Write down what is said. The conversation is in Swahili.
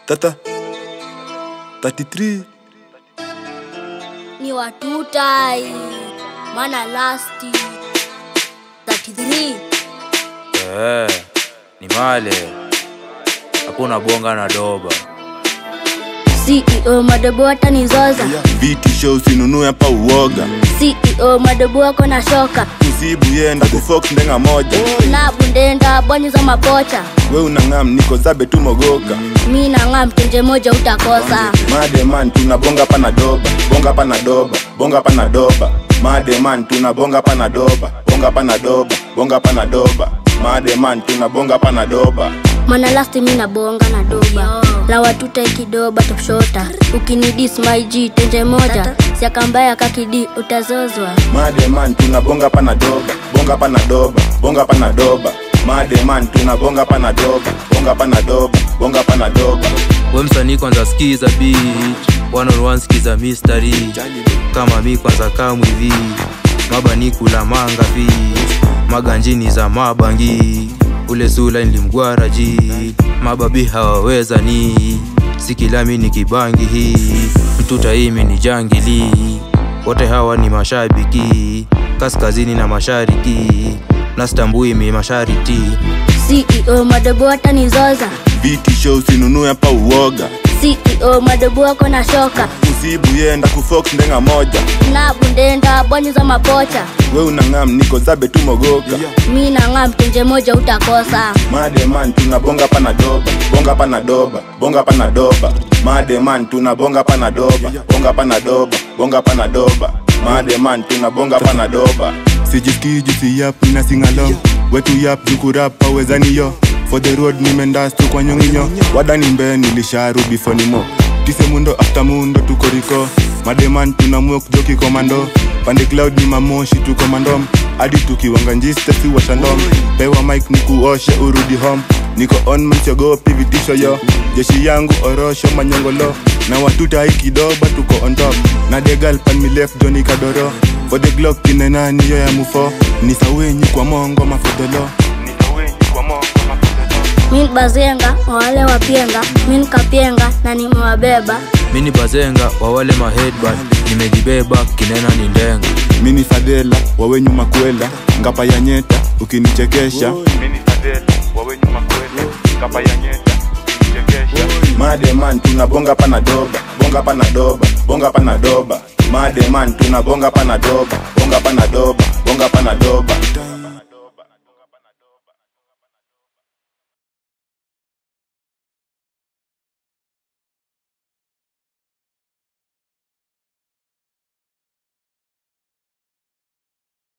Tata 33 ni watutai mana lasti 33 ni male hakuna bonga na doba. CEO madobo hata nizoza Viti show sinunue hapa uoga. CEO madobo wako na shoka Usibu yenda kufox ndenga moja. na bundenda bonyi za mapocha. We unangam niko zabe tu mogoka. Mi nangam tenje moja utakosa. Made man tunabonga pana doba. Bonga pana doba. Bonga pana doba. Made man tunabonga pana doba. Bonga pana doba. Bonga pana doba. Made man tunabonga pana doba. Mana lasti mina bonga na doba. La watuta ikidoba top shota. Ukinidis my G tenje moja. Siaka mbaya kakidi utazozwa. Made man tunabonga pana doba. Bonga pana doba. Bonga pana doba. Made man tunabonga pana doba. Bonga pana doba. Bonga pana doba. We msanii kwanza skiza beat, one on one skiza mystery. Kama mi kwanza kamwi hivi, mabani kula manga fi, maganjini za mabangi. Ule sula nilimgwara ji, mababi hawaweza ni, sikilami ni kibangi hii, mtuta imi ni jangili. Wote hawa ni mashabiki, kaskazini na mashariki, nastambui mi mashariti. CEO madobo hata nizoza Viti show sinunue hapa uoga. CEO madobo wako na shoka Usibu yenda kufox ndenga moja. na bundenda bonyi za mapocha. We unangam niko zabe tu mogoka. Mi nangam tenje moja utakosa. Made man tunabonga pana doba. Bonga pana doba. Bonga pana doba. Made man tunabonga pana doba. Bonga pana doba. Bonga pana doba. Made man tunabonga pana doba. Sijiski jusi yap nina singalong. Wetu yap jukurapa wezani yo. For the road nimendastu kwa nyonginyo. Wadani mbe nilisharu before nimo. Kise mundo after mundo tuko riko. Made man tunamwok joki komando. Pande cloud ni mamoshi tu komandom. Adi tukiwanga njiste si washandom. Pewa mic nikuoshe urudi home. Niko on man siogopi vitisho yo. Jeshi yangu orosho manyongolo. Na watuta haikidoba tuko on top. Na de girl pan mi left Johnny Kadoro. For the Glock kine nani yo ya mufo. Nisawenyi kwa mongo mafodolo. Min bazenga wale wapienga. Min kapienga na nimewabeba. Mini bazenga wa wale maheadband, nimejibeba kinena ni ndenga. Mini Fadela wawe nyuma kwela. Ngapa ya nyeta ukinichekesha. Mini Fadela wawe nyuma kwela. Ngapa ya nyeta ukinichekesha. Made man tunabonga pana doba. Bonga pana doba. Bonga pana doba. Made man tunabonga pana doba. Bonga pana doba. Bonga pana doba.